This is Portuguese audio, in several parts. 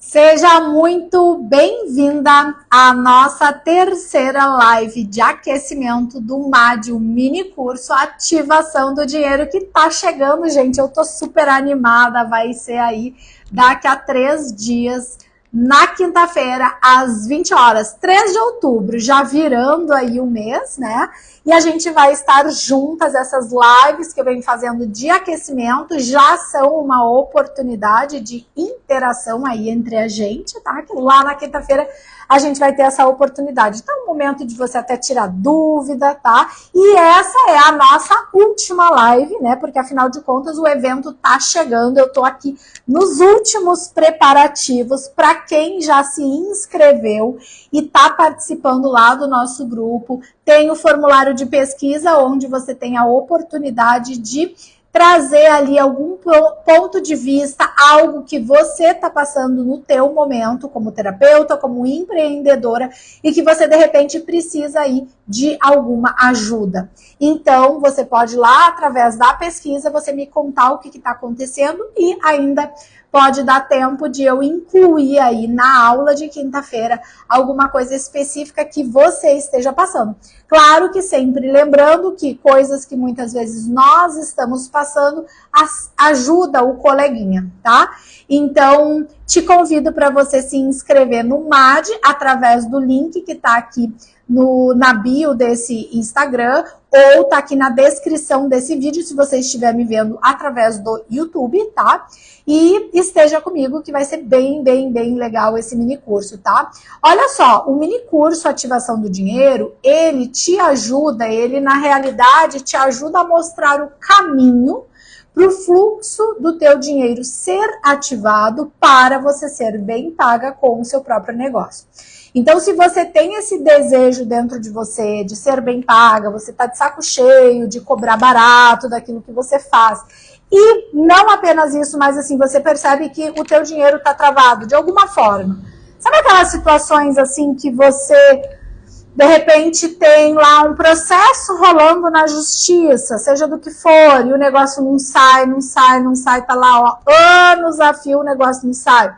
Seja muito bem-vinda à nossa terceira live de aquecimento do MAD, o mini curso Ativação do Dinheiro, que tá chegando, gente. Eu tô super animada, vai ser aí daqui a 3 dias, na quinta-feira, às 20 horas, 3 de outubro, já virando aí o mês, né? E a gente vai estar juntas, essas lives que eu venho fazendo de aquecimento já são uma oportunidade de interação aí entre a gente, tá? Que lá na quinta-feira a gente vai ter essa oportunidade. Então é um momento de você até tirar dúvida, tá? E essa é a nossa última live, né? Porque afinal de contas o evento tá chegando, eu tô aqui nos últimos preparativos para quem já se inscreveu e tá participando lá do nosso grupo. Tem o formulário de pesquisa, onde você tem a oportunidade de trazer ali algum ponto de vista, algo que você está passando no teu momento, como terapeuta, como empreendedora, e que você, de repente, precisa aí de alguma ajuda. Então, você pode ir lá, através da pesquisa, você me contar o que está acontecendo e ainda pode dar tempo de eu incluir aí na aula de quinta-feira alguma coisa específica que você esteja passando. Claro que sempre lembrando que coisas que muitas vezes nós estamos passando ajuda o coleguinha, tá? Então, te convido para você se inscrever no MAD através do link que está aqui na bio desse Instagram, ou tá aqui na descrição desse vídeo, se você estiver me vendo através do YouTube, tá? E esteja comigo, que vai ser bem legal esse mini curso, tá? Olha só, o mini curso Ativação do Dinheiro, ele te ajuda, ele na realidade te ajuda a mostrar o caminho para o fluxo do teu dinheiro ser ativado para você ser bem paga com o seu próprio negócio. Então, se você tem esse desejo dentro de você de ser bem paga, você tá de saco cheio de cobrar barato daquilo que você faz, e não apenas isso, mas assim, você percebe que o teu dinheiro tá travado de alguma forma. Sabe aquelas situações assim que você, de repente, tem lá um processo rolando na justiça, seja do que for, e o negócio não sai, tá lá, ó, anos a fio, o negócio não sai.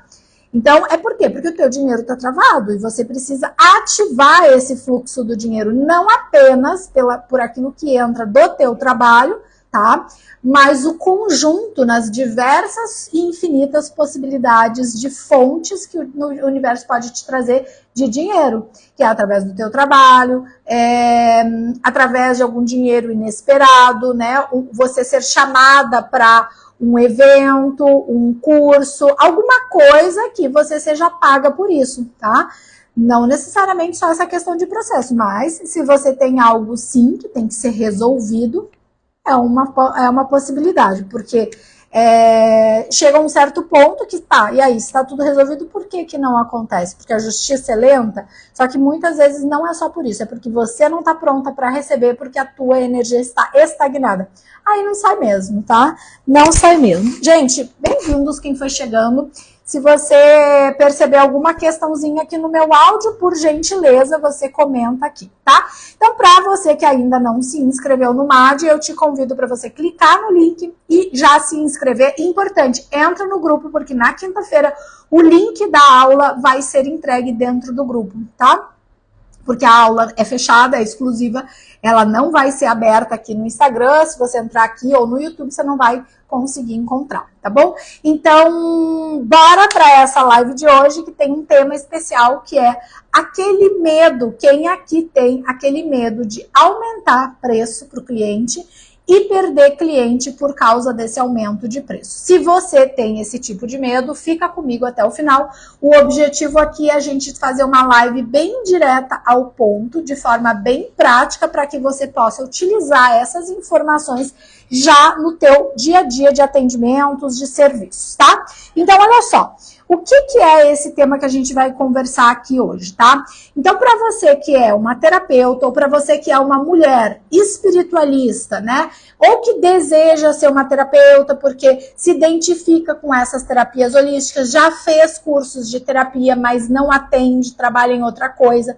Então, é por quê? Porque o teu dinheiro está travado e você precisa ativar esse fluxo do dinheiro, não apenas por aquilo que entra do teu trabalho, tá? Mas o conjunto nas diversas e infinitas possibilidades de fontes que o universo pode te trazer de dinheiro, que é através do teu trabalho, através de algum dinheiro inesperado, né? Você ser chamada para um evento, um curso, alguma coisa que você seja paga por isso, tá? Não necessariamente só essa questão de processo, mas se você tem algo sim que tem que ser resolvido, é uma possibilidade, porque chega a um certo ponto que tá, e aí, se tá tudo resolvido, por que não acontece? Porque a justiça é lenta, só que muitas vezes não é só por isso, é porque você não tá pronta para receber, porque a tua energia está estagnada. Aí não sai mesmo, tá? Não sai mesmo. Gente, bem-vindos quem foi chegando. Se você perceber alguma questãozinha aqui no meu áudio, por gentileza, você comenta aqui, tá? Então, para você que ainda não se inscreveu no MAD, eu te convido para você clicar no link e já se inscrever. Importante, entra no grupo, porque na quinta-feira o link da aula vai ser entregue dentro do grupo, tá? Porque a aula é fechada, é exclusiva, ela não vai ser aberta aqui no Instagram. Se você entrar aqui ou no YouTube, você não vai conseguir encontrar, tá bom? Então, bora para essa live de hoje, que tem um tema especial, que é aquele medo, quem aqui tem aquele medo de aumentar preço para o cliente e perder cliente por causa desse aumento de preço. Se você tem esse tipo de medo, fica comigo até o final. O objetivo aqui é a gente fazer uma live bem direta ao ponto, de forma bem prática, para que você possa utilizar essas informações já no teu dia a dia de atendimentos, de serviços, tá? Então, olha só. O que é esse tema que a gente vai conversar aqui hoje, tá? Então, para você que é uma terapeuta, ou para você que é uma mulher espiritualista, né? Ou que deseja ser uma terapeuta porque se identifica com essas terapias holísticas, já fez cursos de terapia, mas não atende, trabalha em outra coisa.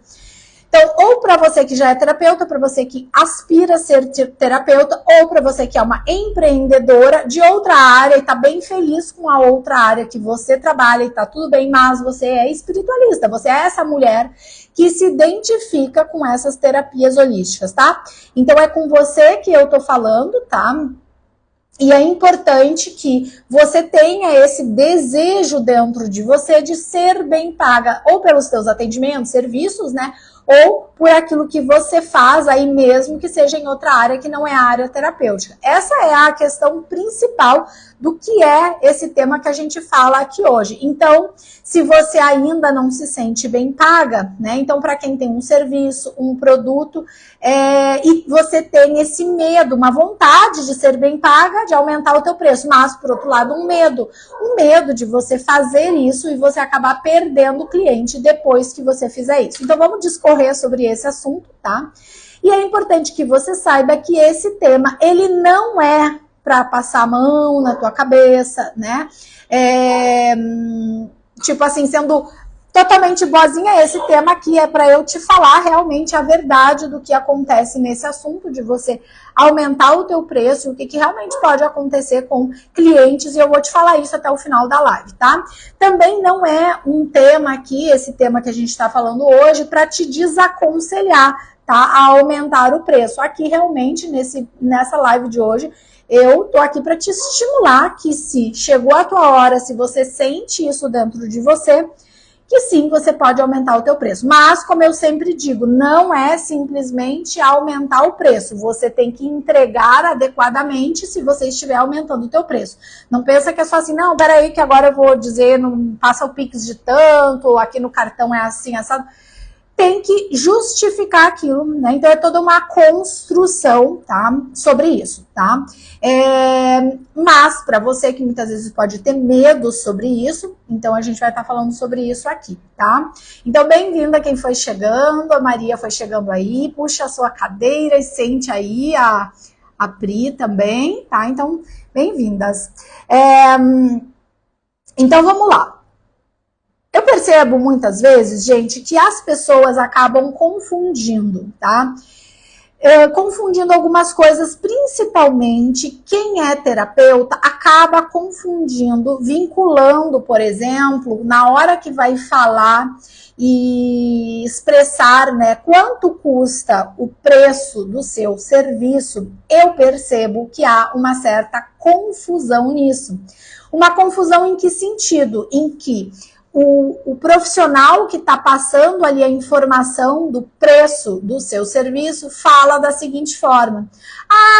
Então, ou para você que já é terapeuta, para você que aspira a ser terapeuta, ou para você que é uma empreendedora de outra área e está bem feliz com a outra área que você trabalha e está tudo bem, mas você é espiritualista, você é essa mulher que se identifica com essas terapias holísticas, tá? Então, é com você que eu tô falando, tá? E é importante que você tenha esse desejo dentro de você de ser bem paga, ou pelos seus atendimentos, serviços, né? Ou por aquilo que você faz aí mesmo que seja em outra área que não é a área terapêutica. Essa é a questão principal do que é esse tema que a gente fala aqui hoje. Então, se você ainda não se sente bem paga, né? Então, para quem tem um serviço, um produto, e você tem esse medo, uma vontade de ser bem paga, de aumentar o teu preço, mas, por outro lado, um medo de você fazer isso e você acabar perdendo o cliente depois que você fizer isso. Então, vamos discorrer sobre esse assunto, tá? E é importante que você saiba que esse tema, ele não é para passar a mão na tua cabeça, né? Tipo assim, sendo totalmente boazinha, esse tema aqui é para eu te falar realmente a verdade do que acontece nesse assunto, de você aumentar o teu preço, o que realmente pode acontecer com clientes, e eu vou te falar isso até o final da live, tá? Também não é um tema aqui, esse tema que a gente está falando hoje, para te desaconselhar, tá? A aumentar o preço. Aqui realmente, nessa live de hoje, eu tô aqui para te estimular que se chegou a tua hora, se você sente isso dentro de você, que sim, você pode aumentar o teu preço. Mas, como eu sempre digo, não é simplesmente aumentar o preço. Você tem que entregar adequadamente se você estiver aumentando o teu preço. Não pensa que é só assim, não, peraí que agora eu vou dizer, não passa o Pix de tanto, aqui no cartão é assim, assado. Tem que justificar aquilo, né? Então, é toda uma construção, tá? Sobre isso, tá? Mas, para você que muitas vezes pode ter medo sobre isso, então a gente vai estar falando sobre isso aqui, tá? Então, bem-vinda quem foi chegando, a Maria foi chegando aí, puxa a sua cadeira e sente aí, a Pri também, tá? Então, bem-vindas. Então, vamos lá. Eu percebo muitas vezes, gente, que as pessoas acabam confundindo, tá? Confundindo algumas coisas, principalmente quem é terapeuta acaba confundindo, vinculando, por exemplo, na hora que vai falar e expressar, né, quanto custa o preço do seu serviço, eu percebo que há uma certa confusão nisso. Uma confusão em que sentido? Em que o profissional que está passando ali a informação do preço do seu serviço fala da seguinte forma: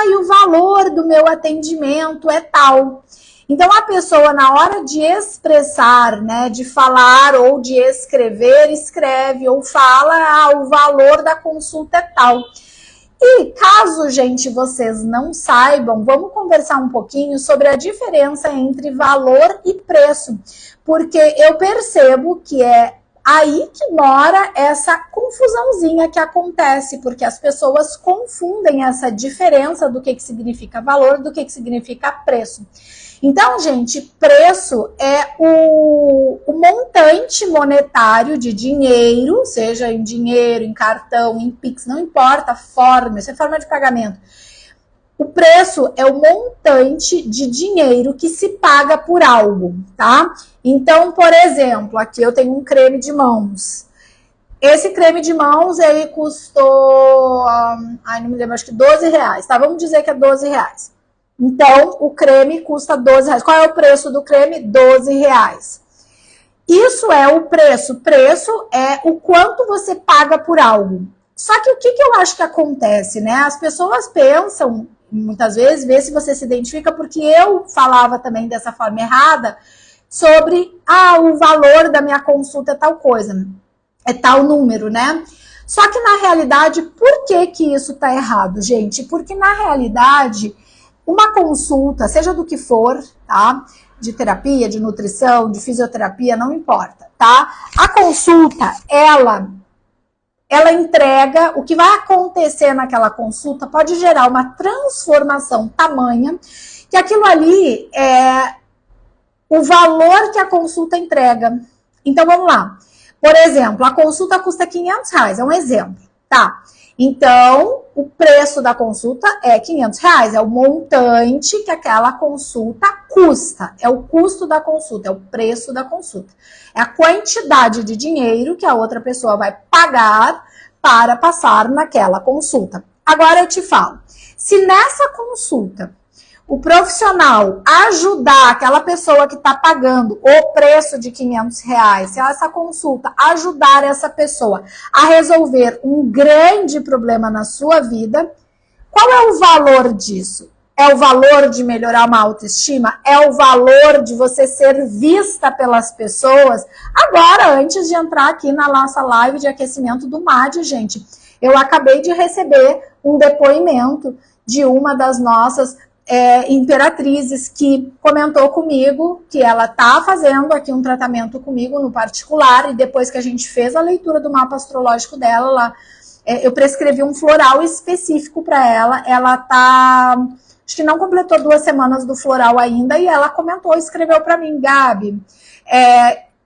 e o valor do meu atendimento é tal. Então, a pessoa, na hora de expressar, né, de falar ou de escrever, escreve ou fala, o valor da consulta é tal. E caso, gente, vocês não saibam, vamos conversar um pouquinho sobre a diferença entre valor e preço, porque eu percebo que é aí que mora essa confusãozinha que acontece, porque as pessoas confundem essa diferença do que significa valor, do que significa preço. Então, gente, preço é o montante monetário de dinheiro, seja em dinheiro, em cartão, em Pix, não importa a forma, isso é forma de pagamento. O preço é o montante de dinheiro que se paga por algo, tá? Então, por exemplo, aqui eu tenho um creme de mãos. Esse creme de mãos aí custou, não me lembro, acho que R$12, tá? Vamos dizer que é R$12. Então, o creme custa R$12. Qual é o preço do creme? R$12. Isso é o preço. O preço é o quanto você paga por algo. Só que o que eu acho que acontece, né? As pessoas pensam, muitas vezes, vê se você se identifica, porque eu falava também dessa forma errada, sobre, o valor da minha consulta é tal coisa, é tal número, né? Só que na realidade, por que isso tá errado, gente? Porque na realidade, uma consulta, seja do que for, tá? De terapia, de nutrição, de fisioterapia, não importa, tá? A consulta, ela entrega, o que vai acontecer naquela consulta pode gerar uma transformação tamanha, que aquilo ali é o valor que a consulta entrega. Então, vamos lá. Por exemplo, a consulta custa R$500, é um exemplo, tá? Então, o preço da consulta é R$500, é o montante que aquela consulta custa, é o custo da consulta, é o preço da consulta. É a quantidade de dinheiro que a outra pessoa vai pagar para passar naquela consulta. Agora eu te falo, se nessa consulta o profissional ajudar aquela pessoa que está pagando o preço de R$500, se essa consulta ajudar essa pessoa a resolver um grande problema na sua vida, qual é o valor disso? É o valor de melhorar uma autoestima? É o valor de você ser vista pelas pessoas? Agora, antes de entrar aqui na nossa live de aquecimento do MAD, gente, eu acabei de receber um depoimento de uma das nossas imperatrizes que comentou comigo que ela está fazendo aqui um tratamento comigo no particular, e depois que a gente fez a leitura do mapa astrológico dela, eu prescrevi um floral específico para ela. Ela tá, acho que não completou 2 semanas do floral ainda, e ela comentou, escreveu para mim: Gabi,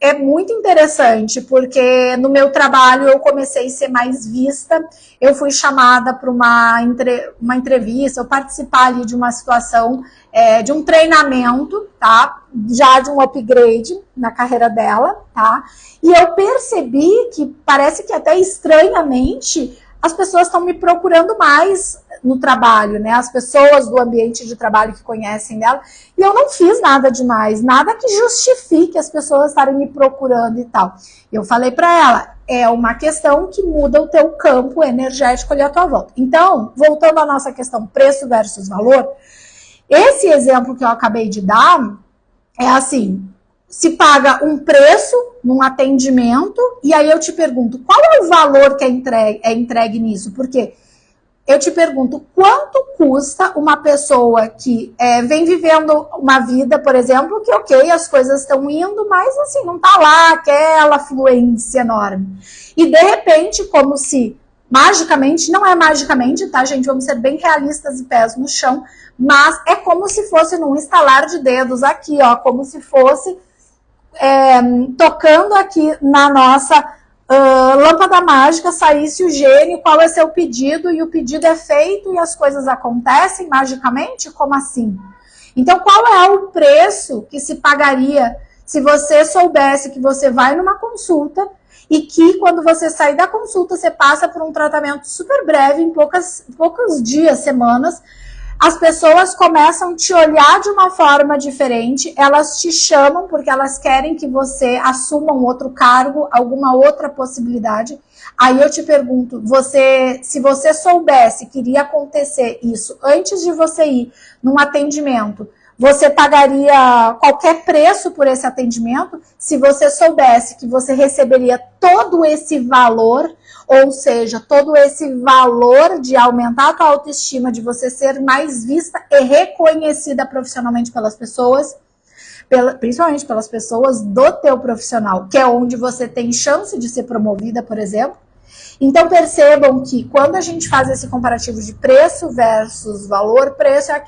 é muito interessante, porque no meu trabalho eu comecei a ser mais vista, eu fui chamada para uma entrevista, eu participar ali de uma situação, de um treinamento, tá? Já de um upgrade na carreira dela, tá? E eu percebi que parece que até estranhamente as pessoas estão me procurando mais no trabalho, né? As pessoas do ambiente de trabalho que conhecem ela. E eu não fiz nada demais, nada que justifique as pessoas estarem me procurando e tal. Eu falei para ela, é uma questão que muda o teu campo energético ali à tua volta. Então, voltando à nossa questão preço versus valor, esse exemplo que eu acabei de dar é assim: se paga um preço num atendimento, e aí eu te pergunto, qual é o valor que é entregue nisso? Porque eu te pergunto, quanto custa uma pessoa que vem vivendo uma vida, por exemplo, que ok, as coisas estão indo, mas assim, não tá lá aquela fluência enorme. E de repente, como se magicamente, não é magicamente, tá, gente? Vamos ser bem realistas e pés no chão, mas é como se fosse num estalar de dedos aqui, ó, como se fosse tocando aqui na nossa lâmpada mágica, saísse o gênio, qual é seu pedido, e o pedido é feito e as coisas acontecem magicamente? Como assim? Então, qual é o preço que se pagaria se você soubesse que você vai numa consulta e que quando você sair da consulta, você passa por um tratamento super breve, em poucos dias, semanas, as pessoas começam a te olhar de uma forma diferente, elas te chamam porque elas querem que você assuma um outro cargo, alguma outra possibilidade. Aí eu te pergunto, se você soubesse que iria acontecer isso antes de você ir num atendimento, você pagaria qualquer preço por esse atendimento? Se você soubesse que você receberia todo esse valor, ou seja, todo esse valor de aumentar a tua autoestima, de você ser mais vista e reconhecida profissionalmente pelas pessoas, principalmente pelas pessoas do teu profissional, que é onde você tem chance de ser promovida, por exemplo. Então percebam que quando a gente faz esse comparativo de preço versus valor, preço é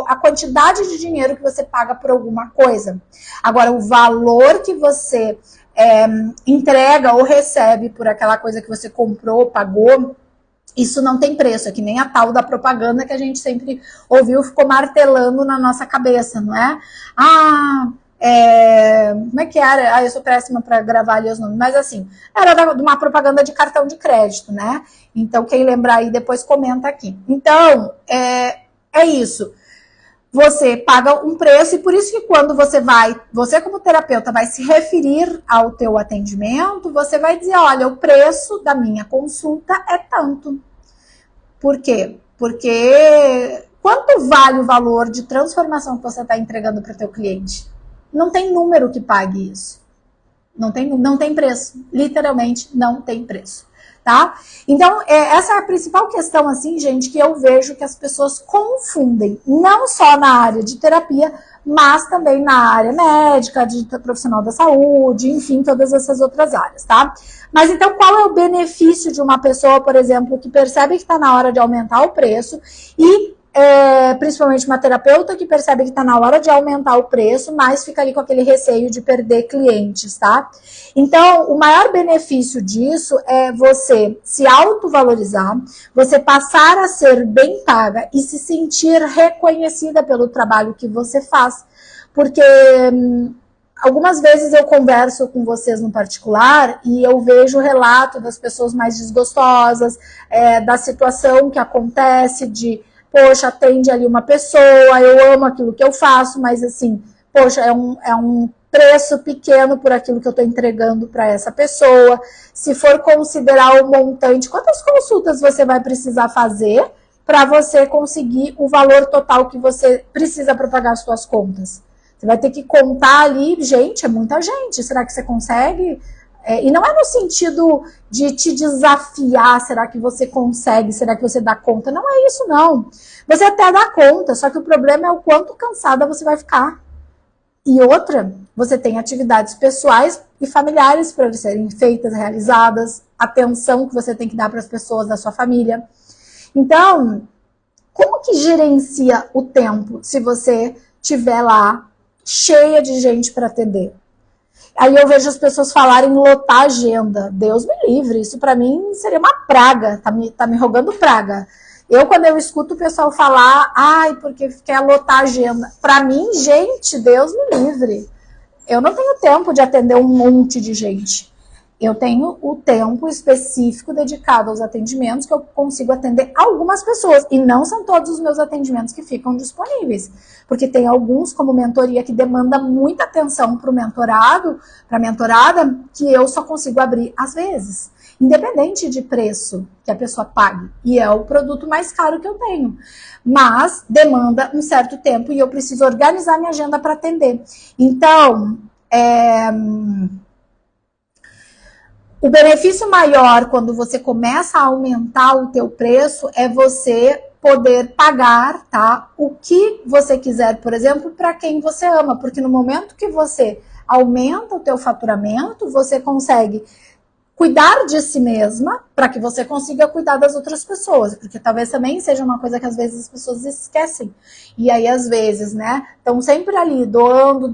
a quantidade de dinheiro que você paga por alguma coisa. Agora, o valor que você entrega ou recebe por aquela coisa que você comprou, pagou, isso não tem preço. É que nem a tal da propaganda que a gente sempre ouviu, ficou martelando na nossa cabeça, não é? Como é que era? Eu sou péssima para gravar ali os nomes, mas assim, era de uma propaganda de cartão de crédito, né? Então, quem lembrar aí, depois comenta aqui. Então, é isso. Você paga um preço, e por isso que quando você como terapeuta vai se referir ao teu atendimento, você vai dizer, olha, o preço da minha consulta é tanto. Por quê? Porque quanto vale o valor de transformação que você está entregando para o teu cliente? Não tem número que pague isso. Não tem preço. Literalmente, não tem preço. Tá? Então, essa é a principal questão, assim, gente, que eu vejo que as pessoas confundem, não só na área de terapia, mas também na área médica, de profissional da saúde, enfim, todas essas outras áreas, tá? Mas então, qual é o benefício de uma pessoa, por exemplo, que percebe que está na hora de aumentar o preço e principalmente uma terapeuta que percebe que está na hora de aumentar o preço, mas fica ali com aquele receio de perder clientes, tá? Então, o maior benefício disso é você se autovalorizar, você passar a ser bem paga e se sentir reconhecida pelo trabalho que você faz. Porque algumas vezes eu converso com vocês no particular e eu vejo o relato das pessoas mais desgostosas, da situação que acontece de poxa, atende ali uma pessoa, eu amo aquilo que eu faço, mas assim, poxa, é um preço pequeno por aquilo que eu estou entregando para essa pessoa. Se for considerar o montante, quantas consultas você vai precisar fazer para você conseguir o valor total que você precisa para pagar as suas contas? Você vai ter que contar ali, gente, é muita gente, será que você consegue? E não é no sentido de te desafiar, será que você consegue, será que você dá conta? Não é isso, não. Você até dá conta, só que o problema é o quanto cansada você vai ficar. E outra, você tem atividades pessoais e familiares para serem feitas, realizadas, atenção que você tem que dar para as pessoas da sua família. Então, como que gerencia o tempo se você estiver lá cheia de gente para atender? Aí eu vejo as pessoas falarem em lotar a agenda. Deus me livre, isso para mim seria uma praga, tá me rogando praga. Quando eu escuto o pessoal falar, porque quer lotar a agenda. Para mim, gente, Deus me livre. Eu não tenho tempo de atender um monte de gente. Eu tenho o tempo específico dedicado aos atendimentos que eu consigo atender algumas pessoas. E não são todos os meus atendimentos que ficam disponíveis. Porque tem alguns, como mentoria, que demanda muita atenção para o mentorado, para a mentorada, que eu só consigo abrir às vezes. Independente de preço que a pessoa pague. E é o produto mais caro que eu tenho. Mas demanda um certo tempo e eu preciso organizar minha agenda para atender. Então, o benefício maior quando você começa a aumentar o teu preço é você poder pagar, tá, o que você quiser, por exemplo, para quem você ama, porque no momento que você aumenta o teu faturamento, você consegue cuidar de si mesma para que você consiga cuidar das outras pessoas, porque talvez também seja uma coisa que às vezes as pessoas esquecem. E aí, às vezes, né, estão sempre ali doando,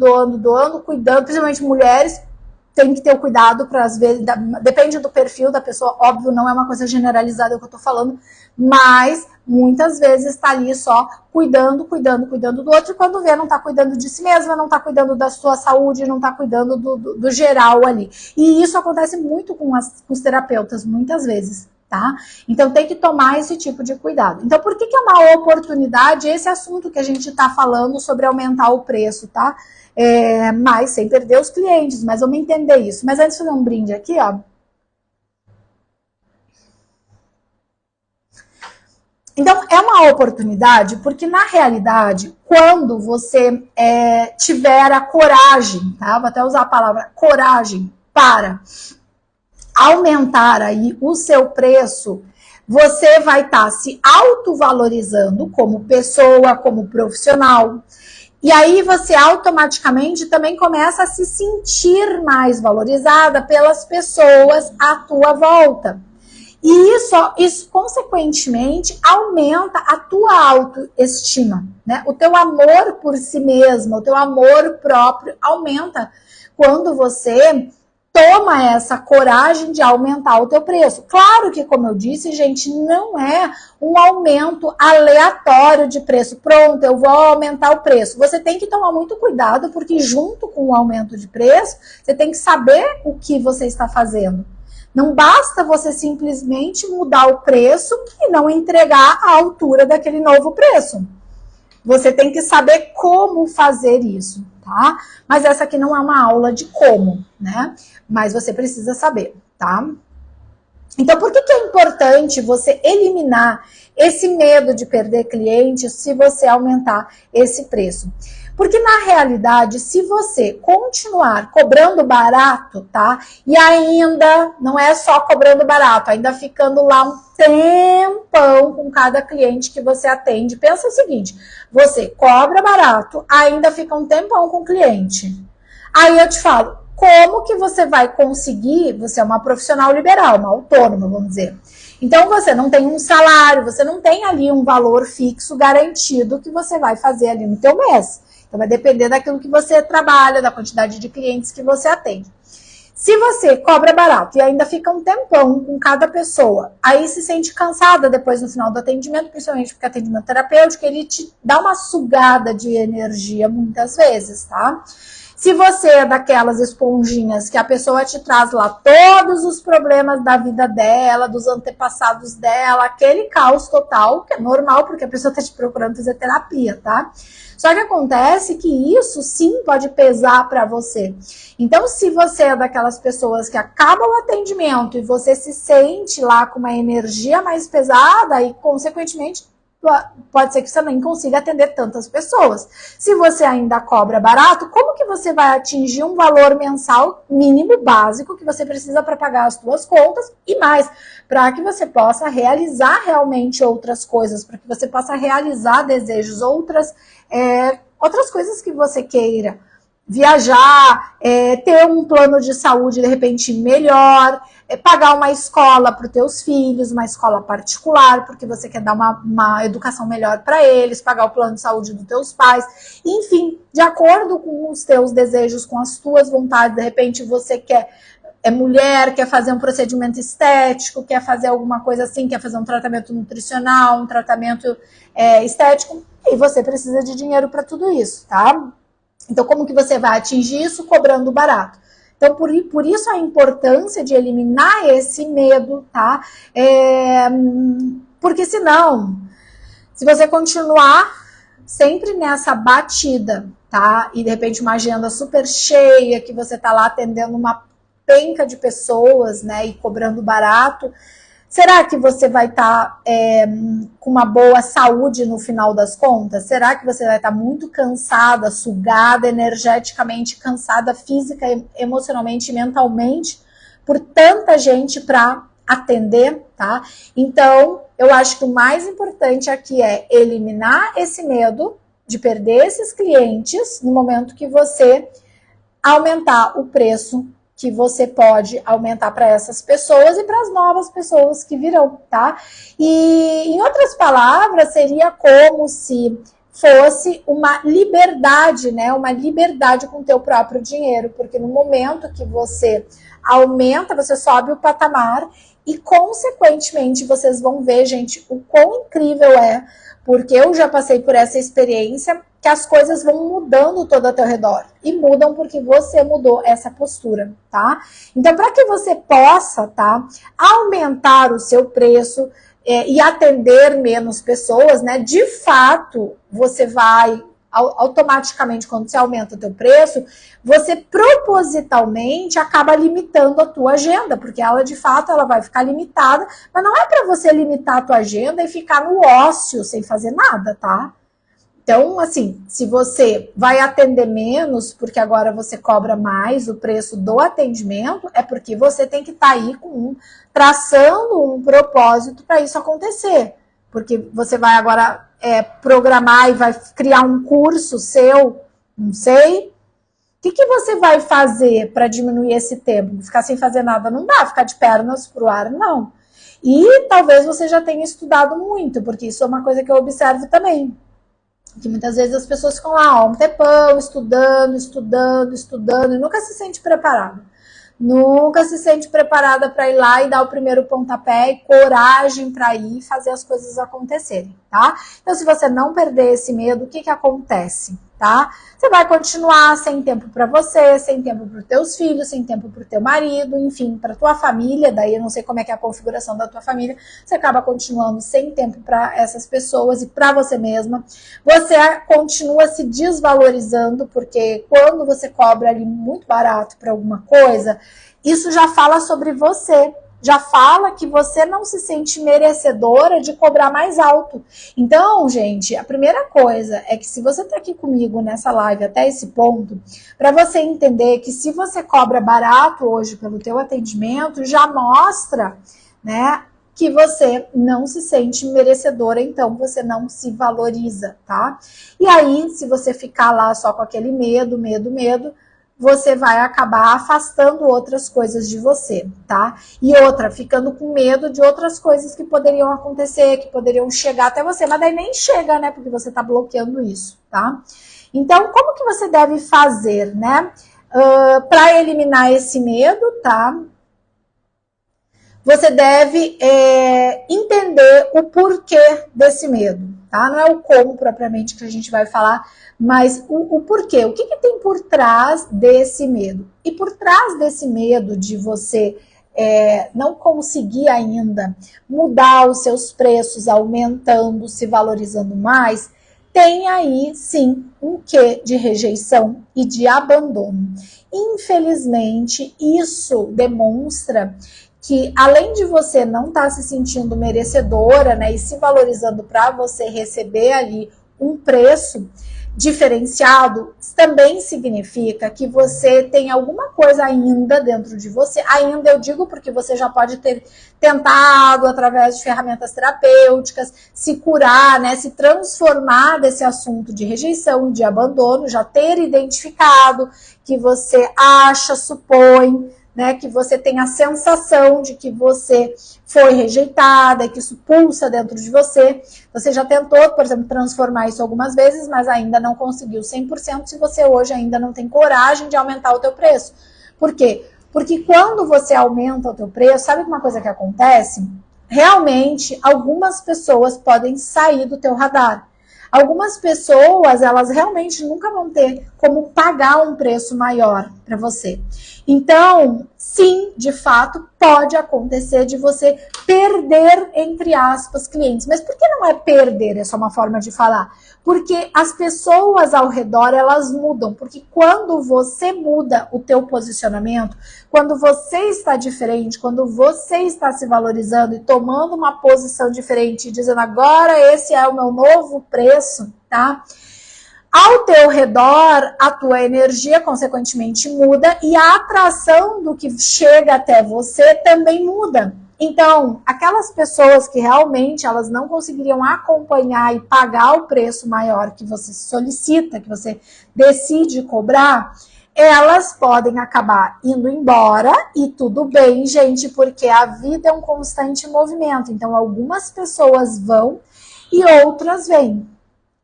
cuidando, principalmente mulheres, tem que ter o cuidado para, às vezes, depende do perfil da pessoa, óbvio, não é uma coisa generalizada o que eu tô falando, mas muitas vezes está ali só cuidando do outro, e quando vê, não tá cuidando de si mesma, não tá cuidando da sua saúde, não tá cuidando do geral ali. E isso acontece muito com os terapeutas, muitas vezes, tá? Então tem que tomar esse tipo de cuidado. Então por que é uma oportunidade esse assunto que a gente tá falando sobre aumentar o preço, tá? Mas sem perder os clientes, mas vamos entender isso. Mas antes de fazer um brinde aqui, ó. Então, é uma oportunidade, porque na realidade, quando você tiver a coragem, tá? Vou até usar a palavra coragem para aumentar aí o seu preço, você vai estar se autovalorizando como pessoa, como profissional. E aí você automaticamente também começa a se sentir mais valorizada pelas pessoas à tua volta. E isso consequentemente aumenta a tua autoestima, né? O teu amor por si mesma, o teu amor próprio aumenta quando você toma essa coragem de aumentar o teu preço. Claro que, como eu disse, gente, não é um aumento aleatório de preço. Pronto, eu vou aumentar o preço. Você tem que tomar muito cuidado, porque junto com o aumento de preço, você tem que saber o que você está fazendo. Não basta você simplesmente mudar o preço e não entregar a altura daquele novo preço. Você tem que saber como fazer isso, tá? Mas essa aqui não é uma aula de como, né? Mas você precisa saber, tá? Então, por que é importante você eliminar esse medo de perder clientes se você aumentar esse preço? Porque, na realidade, se você continuar cobrando barato, tá? E ainda, não é só cobrando barato, ainda ficando lá um tempão com cada cliente que você atende. Pensa o seguinte, você cobra barato, ainda fica um tempão com o cliente. Aí eu te falo, como que você vai conseguir, você é uma profissional liberal, uma autônoma, vamos dizer. Então você não tem um salário, você não tem ali um valor fixo garantido que você vai fazer ali no teu mês. Então vai depender daquilo que você trabalha, da quantidade de clientes que você atende. Se você cobra barato e ainda fica um tempão com cada pessoa, aí se sente cansada depois no final do atendimento, principalmente porque atendimento terapêutico, ele te dá uma sugada de energia muitas vezes, tá? Se você é daquelas esponjinhas que a pessoa te traz lá todos os problemas da vida dela, dos antepassados dela, aquele caos total, que é normal porque a pessoa está te procurando fazer terapia, tá? Só que acontece que isso sim pode pesar para você. Então, se você é daquelas pessoas que acaba o atendimento e você se sente lá com uma energia mais pesada e, consequentemente, pode ser que você nem consiga atender tantas pessoas. Se você ainda cobra barato, como que você vai atingir um valor mensal mínimo básico que você precisa para pagar as suas contas e mais, para que você possa realizar realmente outras coisas, para que você possa realizar desejos, outras coisas que você queira. Viajar, ter um plano de saúde de repente melhor, pagar uma escola para os teus filhos, uma escola particular, porque você quer dar uma educação melhor para eles, pagar o plano de saúde dos teus pais, enfim, de acordo com os teus desejos, com as tuas vontades, de repente você é mulher, quer fazer um procedimento estético, quer fazer alguma coisa assim, quer fazer um tratamento nutricional, um tratamento estético, e você precisa de dinheiro para tudo isso, tá? Então, como que você vai atingir isso? Cobrando barato. Então, por isso a importância de eliminar esse medo, tá? Porque senão, se você continuar sempre nessa batida, tá? E de repente uma agenda super cheia, que você tá lá atendendo uma penca de pessoas, né? E cobrando barato, será que você vai estar com uma boa saúde no final das contas? Será que você vai estar muito cansada, sugada, energeticamente cansada, física, emocionalmente e mentalmente, por tanta gente para atender, tá? Então, eu acho que o mais importante aqui é eliminar esse medo de perder esses clientes no momento que você aumentar o preço que você pode aumentar para essas pessoas e para as novas pessoas que virão, tá? E, em outras palavras, seria como se fosse uma liberdade, né? Uma liberdade com o teu próprio dinheiro, porque no momento que você aumenta, você sobe o patamar e, consequentemente, vocês vão ver, gente, o quão incrível é, porque eu já passei por essa experiência, que as coisas vão mudando todo ao teu redor. E mudam porque você mudou essa postura, tá? Então, para que você possa, tá, aumentar o seu preço e atender menos pessoas, né? De fato, você vai automaticamente, quando você aumenta o teu preço, você propositalmente acaba limitando a tua agenda, porque ela, de fato, ela vai ficar limitada, mas não é para você limitar a tua agenda e ficar no ócio sem fazer nada, tá? Então, assim, se você vai atender menos, porque agora você cobra mais o preço do atendimento, é porque você tem que estar aí traçando um propósito para isso acontecer. Porque você vai agora programar e vai criar um curso seu, não sei. O que você vai fazer para diminuir esse tempo? Ficar sem fazer nada não dá, ficar de pernas pro ar não. E talvez você já tenha estudado muito, porque isso é uma coisa que eu observo também. Que muitas vezes as pessoas ficam lá, ó, um tempão, estudando, e nunca se sente preparada. Nunca se sente preparada para ir lá e dar o primeiro pontapé e coragem para ir fazer as coisas acontecerem, tá? Então, se você não perder esse medo, o que acontece? Tá? Você vai continuar sem tempo para você, sem tempo para os teus filhos, sem tempo para o teu marido, enfim, para tua família. Daí eu não sei como é que é a configuração da tua família. Você acaba continuando sem tempo para essas pessoas e para você mesma. Você continua se desvalorizando, porque quando você cobra ali muito barato para alguma coisa, isso já fala sobre você. Já fala que você não se sente merecedora de cobrar mais alto. Então, gente, a primeira coisa é que se você tá aqui comigo nessa live até esse ponto, para você entender que se você cobra barato hoje pelo teu atendimento, já mostra, né, que você não se sente merecedora, então você não se valoriza, tá? E aí, se você ficar lá só com aquele medo, você vai acabar afastando outras coisas de você, tá? E outra, ficando com medo de outras coisas que poderiam acontecer, que poderiam chegar até você, mas daí nem chega, né? Porque você tá bloqueando isso, tá? Então, como que você deve fazer, né? Para eliminar esse medo, tá? Você deve entender o porquê desse medo, tá? Não é o como propriamente que a gente vai falar, mas o porquê. O que tem por trás desse medo? E por trás desse medo de você não conseguir ainda mudar os seus preços, aumentando, se valorizando mais, tem aí, sim, um quê de rejeição e de abandono. Infelizmente, isso demonstra que, além de você não estar se sentindo merecedora, né, e se valorizando para você receber ali um preço diferenciado, também significa que você tem alguma coisa ainda dentro de você. Ainda eu digo porque você já pode ter tentado, através de ferramentas terapêuticas, se curar, né, se transformar desse assunto de rejeição, de abandono, já ter identificado que você acha, supõe, né, que você tem a sensação de que você foi rejeitada, que isso pulsa dentro de você. Você já tentou, por exemplo, transformar isso algumas vezes, mas ainda não conseguiu 100% se você hoje ainda não tem coragem de aumentar o teu preço. Por quê? Porque quando você aumenta o teu preço, sabe uma coisa que acontece? Realmente, algumas pessoas podem sair do teu radar. Algumas pessoas, elas realmente nunca vão ter como pagar um preço maior para você. Então, sim, de fato, pode acontecer de você perder, entre aspas, clientes. Mas por que não é perder? É só uma forma de falar. Porque as pessoas ao redor, elas mudam. Porque quando você muda o teu posicionamento, quando você está diferente, quando você está se valorizando e tomando uma posição diferente, dizendo agora esse é o meu novo preço, tá? Ao teu redor, a tua energia, consequentemente, muda e a atração do que chega até você também muda. Então, aquelas pessoas que realmente elas não conseguiriam acompanhar e pagar o preço maior que você solicita, que você decide cobrar, elas podem acabar indo embora e tudo bem, gente, porque a vida é um constante movimento. Então, algumas pessoas vão e outras vêm.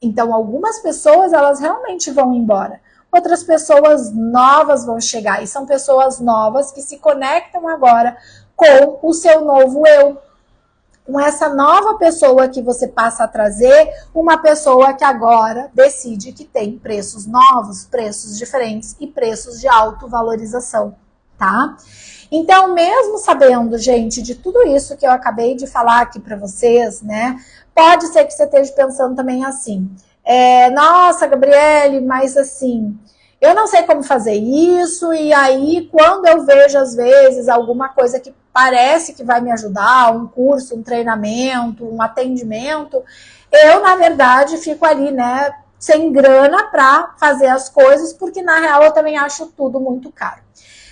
Então, algumas pessoas, elas realmente vão embora. Outras pessoas novas vão chegar. E são pessoas novas que se conectam agora com o seu novo eu. Com essa nova pessoa que você passa a trazer, uma pessoa que agora decide que tem preços novos, preços diferentes e preços de autovalorização, tá? Então, mesmo sabendo, gente, de tudo isso que eu acabei de falar aqui para vocês, né? Pode ser que você esteja pensando também assim, nossa, Gabriele, mas assim, eu não sei como fazer isso, e aí quando eu vejo às vezes alguma coisa que parece que vai me ajudar, um curso, um treinamento, um atendimento, eu na verdade fico ali, né, sem grana para fazer as coisas, porque na real eu também acho tudo muito caro.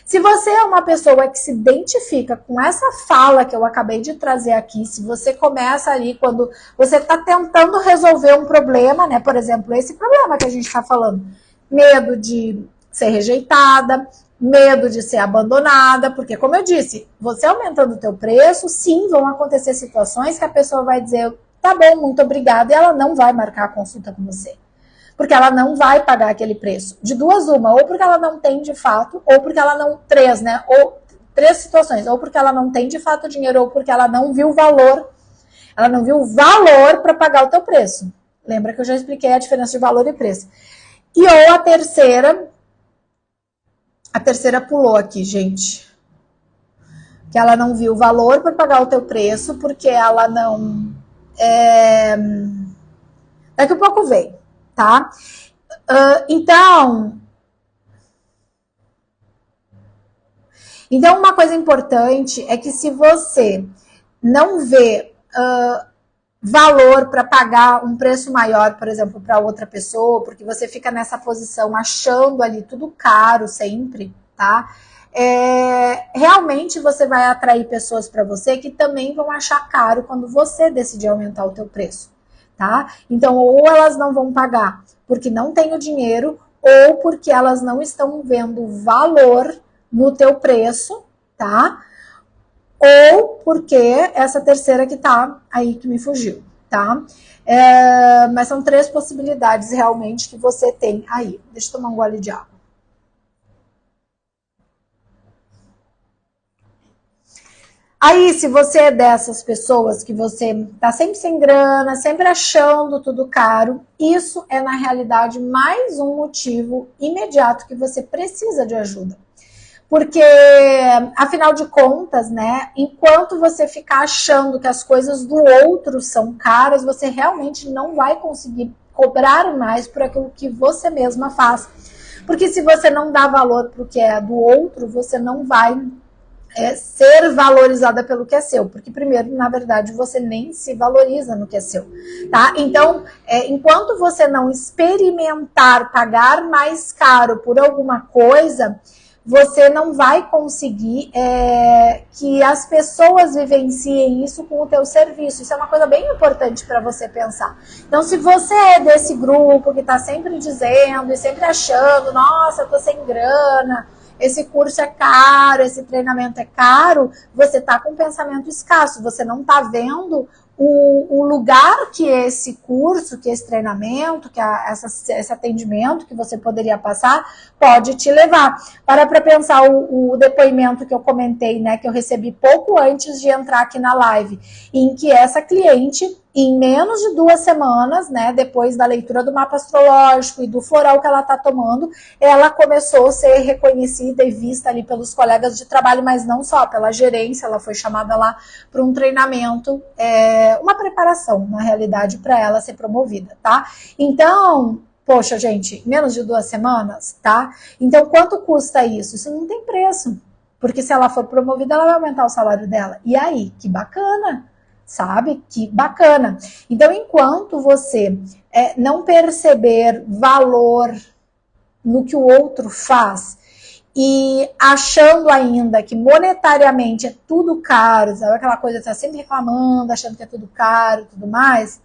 Se você é uma pessoa que se identifica com essa fala que eu acabei de trazer aqui, se você começa ali quando você está tentando resolver um problema, né? Por exemplo, esse problema que a gente está falando, medo de ser rejeitada, medo de ser abandonada, porque como eu disse, você aumentando o teu preço, sim, vão acontecer situações que a pessoa vai dizer, tá bom, muito obrigada, e ela não vai marcar a consulta com você. Porque ela não vai pagar aquele preço. De duas, uma, ou porque ela não tem de fato, ou porque ela não, três, né? Ou três situações, ou porque ela não tem de fato dinheiro, ou porque ela não viu o valor, ela não viu o valor para pagar o teu preço. Lembra que eu já expliquei a diferença de valor e preço. E ou a terceira pulou aqui, gente. Que ela não viu o valor para pagar o teu preço, porque ela não... Daqui a pouco vem. Tá? Então, uma coisa importante é que se você não vê valor para pagar um preço maior, por exemplo, para outra pessoa, porque você fica nessa posição achando ali tudo caro sempre, tá? Realmente você vai atrair pessoas para você que também vão achar caro quando você decidir aumentar o teu preço. Tá? Então, ou elas não vão pagar porque não tem o dinheiro, ou porque elas não estão vendo valor no teu preço, tá? Ou porque essa terceira que tá aí que me fugiu, tá? Mas são 3 possibilidades realmente que você tem aí. Deixa eu tomar um gole de água. Aí, se você é dessas pessoas que você tá sempre sem grana, sempre achando tudo caro, isso é, na realidade, mais um motivo imediato que você precisa de ajuda. Porque, afinal de contas, né, enquanto você ficar achando que as coisas do outro são caras, você realmente não vai conseguir cobrar mais por aquilo que você mesma faz. Porque se você não dá valor para o que é do outro, você não vai ser valorizada pelo que é seu, porque primeiro, na verdade, você nem se valoriza no que é seu, tá? Então, enquanto você não experimentar pagar mais caro por alguma coisa, você não vai conseguir que as pessoas vivenciem isso com o teu serviço. Isso é uma coisa bem importante para você pensar. Então, se você é desse grupo que está sempre dizendo e sempre achando, nossa, eu tô sem grana, esse curso é caro, esse treinamento é caro, você está com um pensamento escasso, você não está vendo o lugar que esse curso, que esse treinamento, que esse atendimento que você poderia passar, pode te levar. Para pensar o depoimento que eu comentei, né, que eu recebi pouco antes de entrar aqui na live, em que essa cliente, em menos de 2 semanas, né, depois da leitura do mapa astrológico e do floral que ela está tomando, ela começou a ser reconhecida e vista ali pelos colegas de trabalho, mas não só, pela gerência. Ela foi chamada lá para um treinamento, uma preparação, na realidade, para ela ser promovida, tá? Então, poxa, gente, menos de 2 semanas, tá? Então, quanto custa isso? Isso não tem preço, porque se ela for promovida, ela vai aumentar o salário dela. E aí, que bacana! Sabe? Que bacana. Então, enquanto você não perceber valor no que o outro faz e achando ainda que monetariamente é tudo caro, sabe? Aquela coisa de estar sempre reclamando, achando que é tudo caro e tudo mais,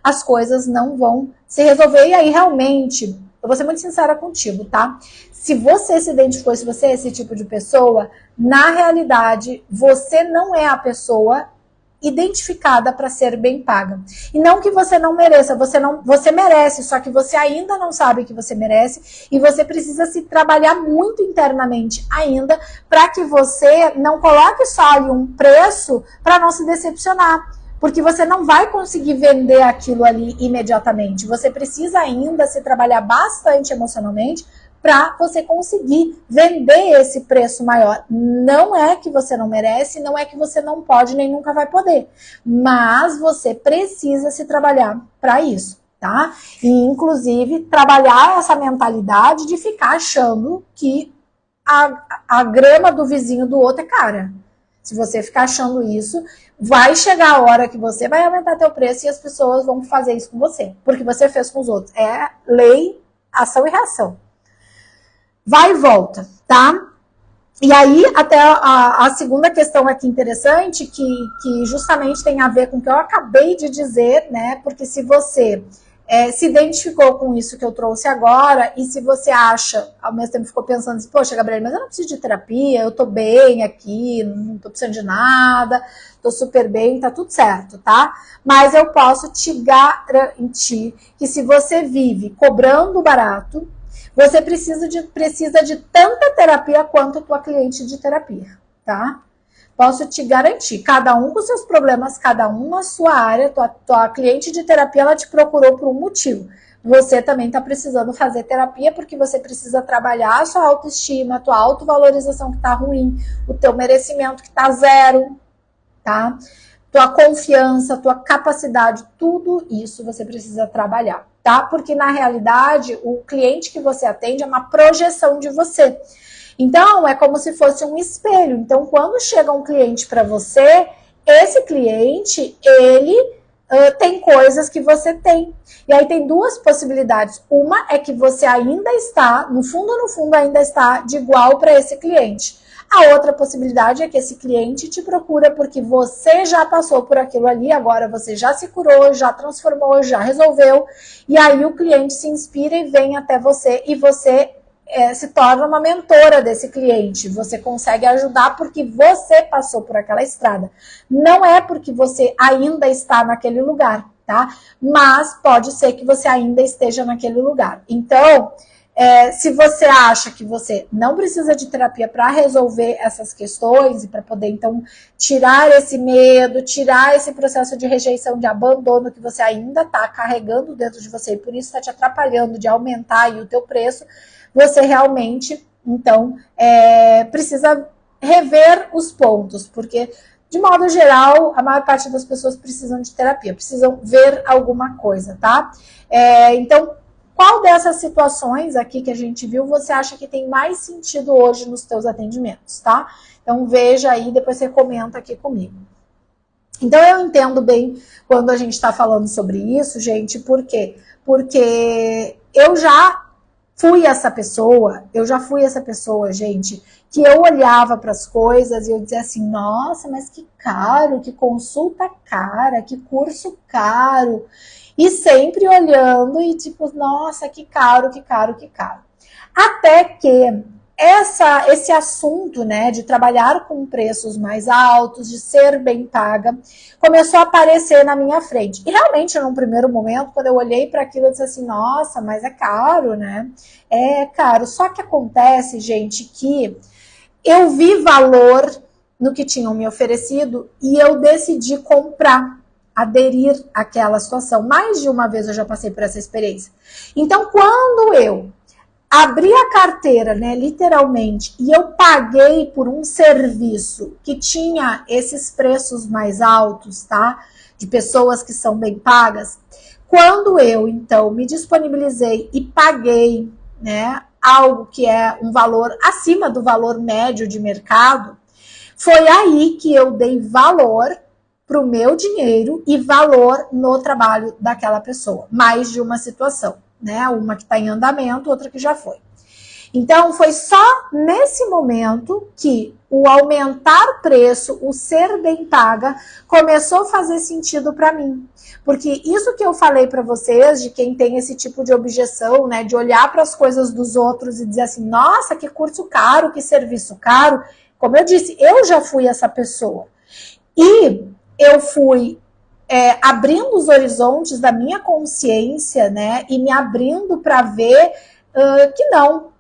as coisas não vão se resolver. E aí, realmente, eu vou ser muito sincera contigo, tá? Se você se identificou, se você é esse tipo de pessoa, na realidade, você não é a pessoa identificada para ser bem paga. E não que você não mereça, você merece, só que você ainda não sabe que você merece e você precisa se trabalhar muito internamente ainda para que você não coloque só ali um preço para não se decepcionar. Porque você não vai conseguir vender aquilo ali imediatamente. Você precisa ainda se trabalhar bastante emocionalmente para você conseguir vender esse preço maior. Não é que você não merece, não é que você não pode, nem nunca vai poder. Mas você precisa se trabalhar para isso, tá? E, inclusive, trabalhar essa mentalidade de ficar achando que a grama do vizinho do outro é cara. Se você ficar achando isso, vai chegar a hora que você vai aumentar teu preço e as pessoas vão fazer isso com você. Porque você fez com os outros. É lei, ação e reação. Vai e volta, tá? E aí, até a segunda questão aqui interessante, que justamente tem a ver com o que eu acabei de dizer, né? Porque se você se identificou com isso que eu trouxe agora, e se você acha, ao mesmo tempo ficou pensando assim, poxa, Gabriela, mas eu não preciso de terapia, eu tô bem aqui, não tô precisando de nada, tô super bem, tá tudo certo, tá? Mas eu posso te garantir que se você vive cobrando barato, você precisa de tanta terapia quanto a tua cliente de terapia, tá? Posso te garantir, cada um com seus problemas, cada um na sua área, tua cliente de terapia, ela te procurou por um motivo. Você também está precisando fazer terapia porque você precisa trabalhar a sua autoestima, a tua autovalorização que está ruim, o teu merecimento que está zero, tá? Tua confiança, tua capacidade, tudo isso você precisa trabalhar, tá? Porque na realidade, o cliente que você atende é uma projeção de você. Então, é como se fosse um espelho. Então, quando chega um cliente para você, esse cliente, ele tem coisas que você tem. E aí tem 2 possibilidades. Uma é que você ainda está, no fundo, ainda está de igual para esse cliente. A outra possibilidade é que esse cliente te procura porque você já passou por aquilo ali, agora você já se curou, já transformou, já resolveu, e aí o cliente se inspira e vem até você, e você se torna uma mentora desse cliente. Você consegue ajudar porque você passou por aquela estrada. Não é porque você ainda está naquele lugar, tá? Mas pode ser que você ainda esteja naquele lugar. Então, se você acha que você não precisa de terapia para resolver essas questões e para poder, então, tirar esse medo, tirar esse processo de rejeição, de abandono que você ainda está carregando dentro de você e por isso está te atrapalhando de aumentar aí o teu preço, você realmente, então, precisa rever os pontos, porque, de modo geral, a maior parte das pessoas precisam de terapia, precisam ver alguma coisa, tá? Então, qual dessas situações aqui que a gente viu você acha que tem mais sentido hoje nos teus atendimentos, tá? Então veja aí, depois você comenta aqui comigo. Então eu entendo bem quando a gente está falando sobre isso, gente, por quê? Porque eu já fui essa pessoa, gente, que eu olhava para as coisas e eu dizia assim, nossa, mas que caro, que consulta cara, que curso caro. E sempre olhando e tipo, nossa, que caro, que caro, que caro. Até que esse assunto, né, de trabalhar com preços mais altos, de ser bem paga, começou a aparecer na minha frente. E realmente, num primeiro momento, quando eu olhei para aquilo, eu disse assim, nossa, mas é caro, né? É caro. Só que acontece, gente, que eu vi valor no que tinham me oferecido e eu decidi comprar, aderir àquela situação. Mais de uma vez eu já passei por essa experiência. Então, quando eu abri a carteira, né, literalmente, e eu paguei por um serviço que tinha esses preços mais altos, tá? De pessoas que são bem pagas. Quando eu, então, me disponibilizei e paguei, né, algo que é um valor acima do valor médio de mercado, foi aí que eu dei valor para o meu dinheiro e valor no trabalho daquela pessoa. Mais de uma situação, né? Uma que está em andamento, outra que já foi. Então, foi só nesse momento que o aumentar preço, o ser bem paga, começou a fazer sentido para mim. Porque isso que eu falei para vocês, de quem tem esse tipo de objeção, né, de olhar para as coisas dos outros e dizer assim, nossa, que curso caro, que serviço caro. Como eu disse, eu já fui essa pessoa. E eu fui abrindo os horizontes da minha consciência, né, e me abrindo para ver que não.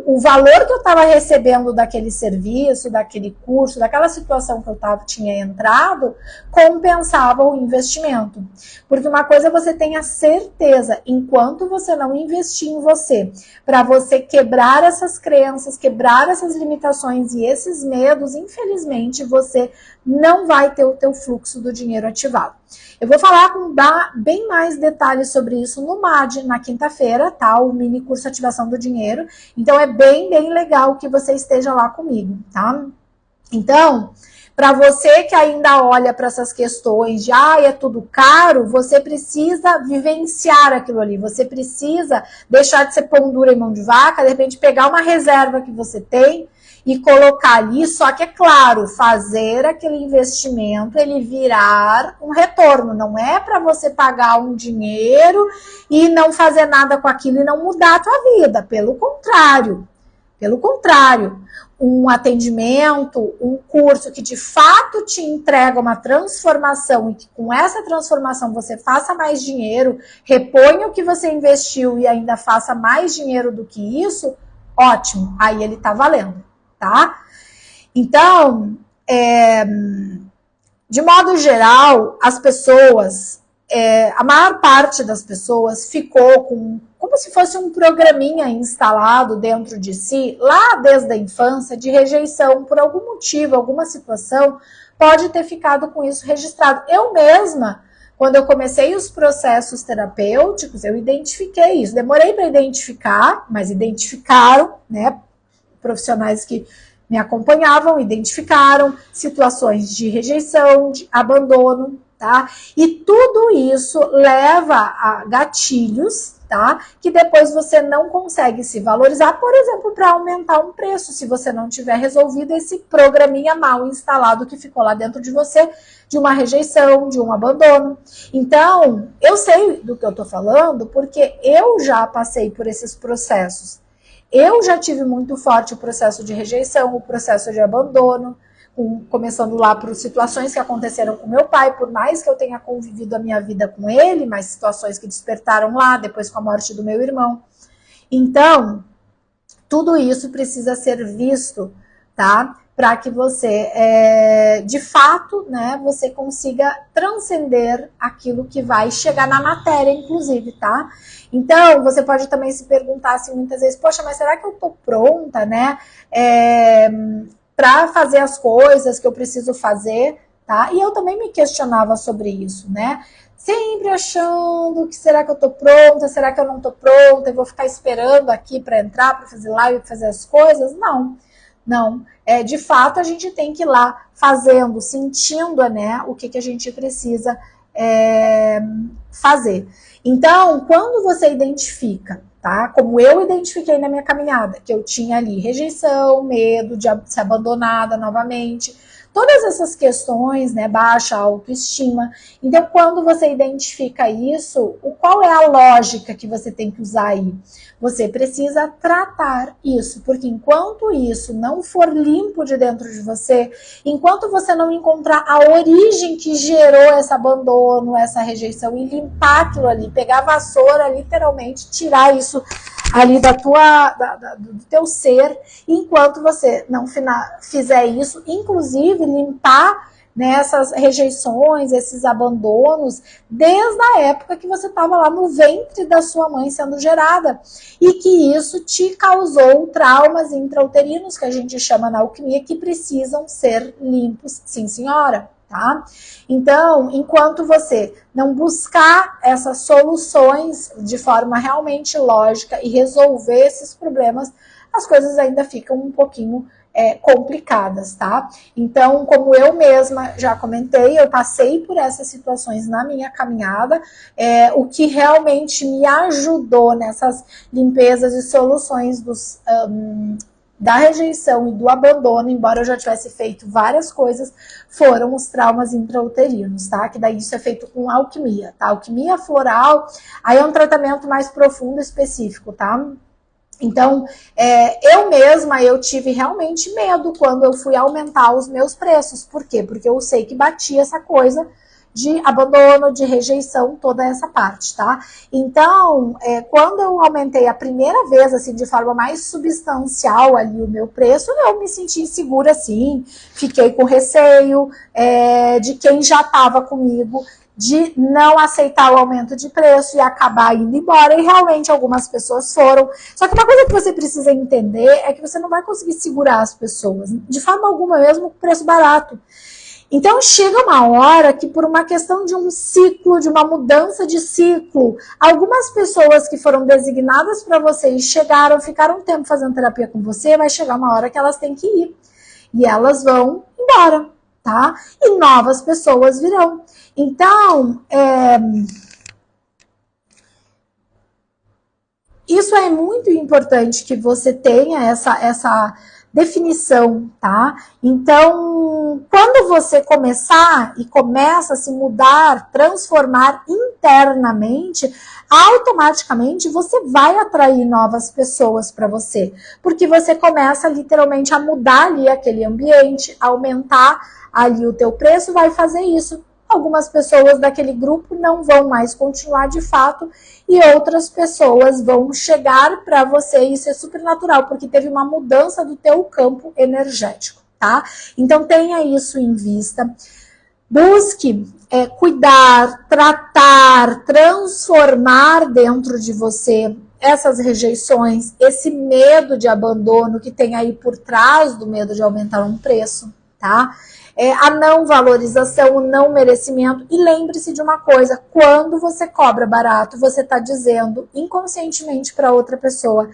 O valor que eu estava recebendo daquele serviço, daquele curso, daquela situação que eu tinha entrado, compensava o investimento. Porque uma coisa você tenha certeza, enquanto você não investir em você, para você quebrar essas crenças, quebrar essas limitações e esses medos, infelizmente, você não vai ter o teu fluxo do dinheiro ativado. Eu vou falar com bem mais detalhes sobre isso no MAD, na quinta-feira, tá? O mini curso Ativação do Dinheiro. Então, é bem legal que você esteja lá comigo, tá? Então, para você que ainda olha para essas questões de, é tudo caro, você precisa vivenciar aquilo ali. Você precisa deixar de ser pão duro em mão de vaca, de repente pegar uma reserva que você tem e colocar ali, só que é claro, fazer aquele investimento, ele virar um retorno, não é para você pagar um dinheiro e não fazer nada com aquilo e não mudar a tua vida, pelo contrário, um atendimento, um curso que de fato te entrega uma transformação e que com essa transformação você faça mais dinheiro, reponha o que você investiu e ainda faça mais dinheiro do que isso, ótimo, aí ele tá valendo. Tá? Então, de modo geral, as pessoas, a maior parte das pessoas ficou como se fosse um programinha instalado dentro de si, lá desde a infância, de rejeição por algum motivo, alguma situação, pode ter ficado com isso registrado. Eu mesma, quando eu comecei os processos terapêuticos, eu identifiquei isso. Demorei para identificar, mas identificaram, né? Profissionais que me acompanhavam, identificaram situações de rejeição, de abandono, tá? E tudo isso leva a gatilhos, tá? Que depois você não consegue se valorizar, por exemplo, para aumentar um preço, se você não tiver resolvido esse programinha mal instalado que ficou lá dentro de você, de uma rejeição, de um abandono. Então, eu sei do que eu tô falando, porque eu já passei por esses processos. Eu já tive muito forte o processo de rejeição, o processo de abandono, começando lá por situações que aconteceram com meu pai, por mais que eu tenha convivido a minha vida com ele, mas situações que despertaram lá, depois com a morte do meu irmão. Então, tudo isso precisa ser visto, tá? Para que você, de fato, né, você consiga transcender aquilo que vai chegar na matéria, inclusive, tá? Então, você pode também se perguntar assim, muitas vezes, poxa, mas será que eu tô pronta, né? Para fazer as coisas que eu preciso fazer, tá? E eu também me questionava sobre isso, né? Sempre achando que será que eu tô pronta, será que eu não tô pronta, eu vou ficar esperando aqui para entrar, para fazer live, para fazer as coisas? Não, não. De fato, a gente tem que ir lá fazendo, sentindo, né, o que a gente precisa fazer. Então, quando você identifica, tá? Como eu identifiquei na minha caminhada, que eu tinha ali rejeição, medo de ser abandonada novamente, todas essas questões, né, baixa autoestima. Então, quando você identifica isso, qual é a lógica que você tem que usar aí? Você precisa tratar isso, porque enquanto isso não for limpo de dentro de você, enquanto você não encontrar a origem que gerou esse abandono, essa rejeição e limpar aquilo ali, pegar a vassoura, literalmente, tirar isso ali do teu ser, enquanto você não fizer isso, inclusive limpar nessas rejeições, esses abandonos, desde a época que você estava lá no ventre da sua mãe sendo gerada, e que isso te causou traumas intrauterinos, que a gente chama na alquimia, que precisam ser limpos, sim senhora, tá? Então, enquanto você não buscar essas soluções de forma realmente lógica e resolver esses problemas, as coisas ainda ficam um pouquinho complicadas, tá? Então, como eu mesma já comentei, eu passei por essas situações na minha caminhada, o que realmente me ajudou nessas limpezas e soluções da rejeição e do abandono, embora eu já tivesse feito várias coisas, foram os traumas intrauterinos, tá? Que daí isso é feito com alquimia, tá? Alquimia floral, aí é um tratamento mais profundo, específico, tá? Então, eu mesma, eu tive realmente medo quando eu fui aumentar os meus preços. Por quê? Porque eu sei que batia essa coisa de abandono, de rejeição, toda essa parte, tá? Então, quando eu aumentei a primeira vez, assim, de forma mais substancial ali o meu preço, eu me senti insegura, assim, fiquei com receio de quem já estava comigo, de não aceitar o aumento de preço e acabar indo embora, e realmente algumas pessoas foram. Só que uma coisa que você precisa entender é que você não vai conseguir segurar as pessoas, de forma alguma, mesmo com preço barato. Então chega uma hora que, por uma questão de um ciclo, de uma mudança de ciclo, algumas pessoas que foram designadas para você e chegaram, ficaram um tempo fazendo terapia com você, vai chegar uma hora que elas têm que ir. E elas vão embora, tá? E novas pessoas virão. Então, isso é muito importante que você tenha essa definição, tá? Então, quando você começar e começa a se mudar, transformar internamente, automaticamente você vai atrair novas pessoas para você, porque você começa literalmente a mudar ali aquele ambiente, aumentar ali o teu preço, vai fazer isso. Algumas pessoas daquele grupo não vão mais continuar de fato e outras pessoas vão chegar para você, e isso é super natural, porque teve uma mudança do teu campo energético, tá? Então tenha isso em vista. Busque cuidar, tratar, transformar dentro de você essas rejeições, esse medo de abandono que tem aí por trás do medo de aumentar um preço, tá? A não valorização, o não merecimento. E lembre-se de uma coisa, quando você cobra barato, você está dizendo inconscientemente para outra pessoa,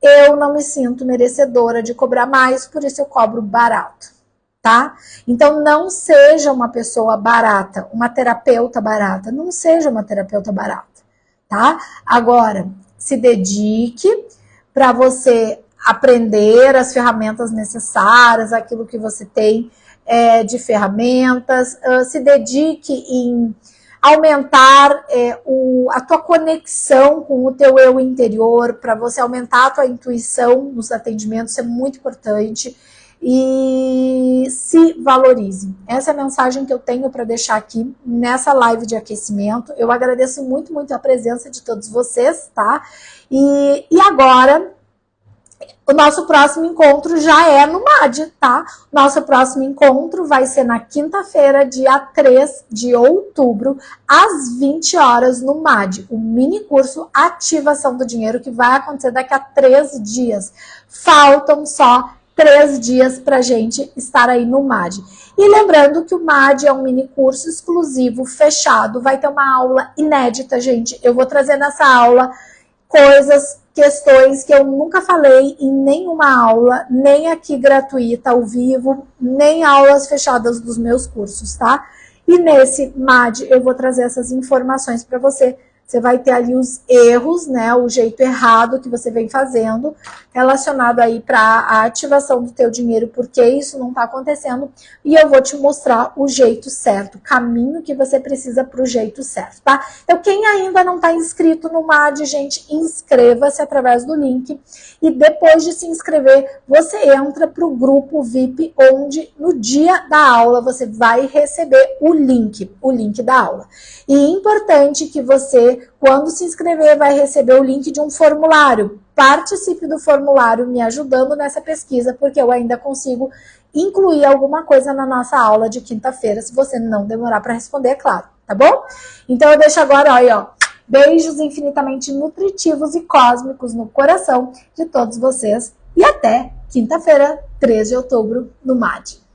eu não me sinto merecedora de cobrar mais, por isso eu cobro barato. tá? Então não seja uma pessoa barata, uma terapeuta barata, não seja uma terapeuta barata, tá? Agora, se dedique para você aprender as ferramentas necessárias, aquilo que você tem de ferramentas, se dedique em aumentar a tua conexão com o teu eu interior, para você aumentar a tua intuição nos atendimentos, isso é muito importante. E se valorize. Essa é a mensagem que eu tenho para deixar aqui nessa live de aquecimento. Eu agradeço muito, muito a presença de todos vocês, tá? E agora, o nosso próximo encontro já é no MAD, tá? Nosso próximo encontro vai ser na quinta-feira, dia 3 de outubro, às 20 horas no MAD, o mini curso Ativação do Dinheiro, que vai acontecer daqui a 3 dias. Faltam só 3 dias pra gente estar aí no MAD. E lembrando que o MAD é um mini curso exclusivo, fechado, vai ter uma aula inédita, gente. Eu vou trazer nessa aula coisas, questões que eu nunca falei em nenhuma aula, nem aqui gratuita, ao vivo, nem aulas fechadas dos meus cursos, tá? E nesse MAD eu vou trazer essas informações para você. Você vai ter ali os erros, né, o jeito errado que você vem fazendo, relacionado aí para a ativação do teu dinheiro, porque isso não está acontecendo, e eu vou te mostrar o jeito certo, o caminho que você precisa para o jeito certo, tá? Então, quem ainda não está inscrito no MAD, gente, inscreva-se através do link, e depois de se inscrever, você entra para o grupo VIP, onde no dia da aula você vai receber o link da aula. E é importante que você, quando se inscrever, vai receber o link de um formulário. Participe do formulário me ajudando nessa pesquisa, porque eu ainda consigo incluir alguma coisa na nossa aula de quinta-feira, se você não demorar para responder, é claro, tá bom? Então eu deixo agora, olha, ó, beijos infinitamente nutritivos e cósmicos no coração de todos vocês e até quinta-feira, 3 de outubro, no MAD.